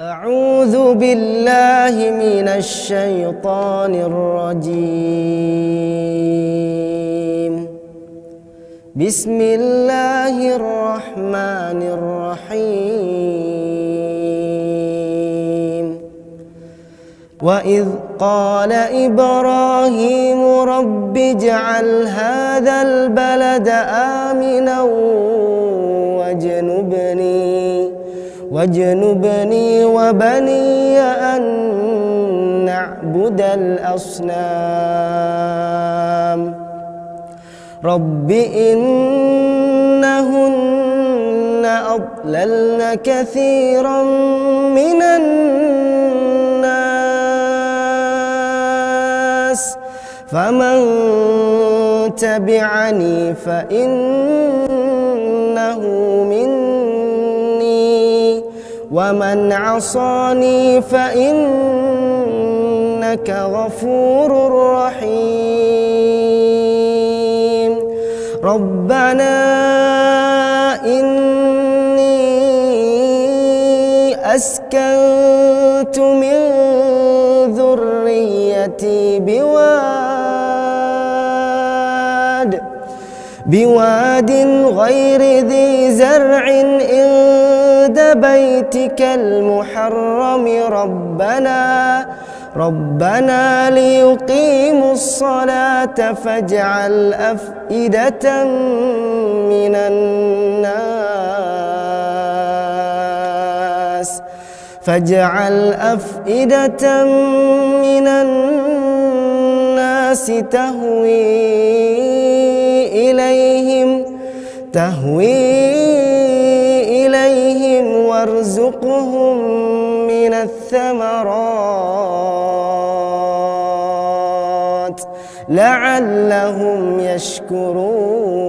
أعوذ بالله من الشيطان الرجيم. بسم الله الرحمن الرحيم. وإذ قال إبراهيم رب اجعل هذا البلد آمنا واجنبني وبني أن نعبد الأصنام رب إنهن أضللن كثيرا من الناس فمن تبعني فإنه مني ومن عصاني فإنك غفور رحيم. ربنا إني أسكنت من ذريتي بواد غير ذي زرع عند بيتك المحرم ربنا ليقيموا الصلاة فاجعل أفئدة من الناس تهوي إليهم وارزقهم من الثمرات لعلهم يشكرون.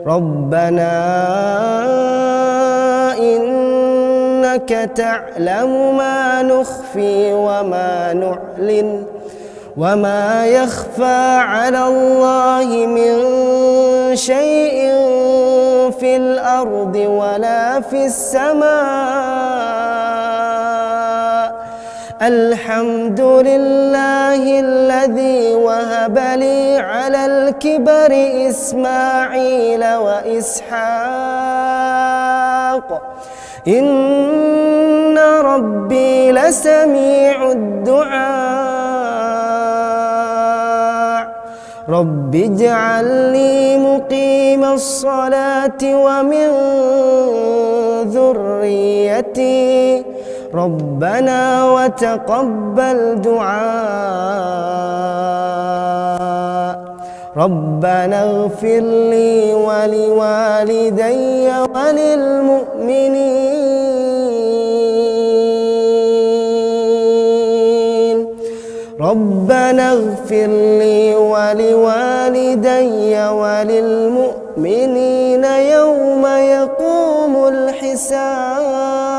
ربنا إنك تعلم ما نخفي وما نعلن وما يخفى على الله من شيء في الأرض ولا في السماء. الحمد لله الذي وهب لي على الكبر إسماعيل وإسحاق إن ربي لسميع الدعاء. رب اجعلني مقيم الصلاة ومن ذريتي ربنا وتقبل دعاء. ربنا اغفر لي ولوالدي وللمؤمنين. ربنا اغفر لي ولوالدي وللمؤمنين يوم يقوم الحساب.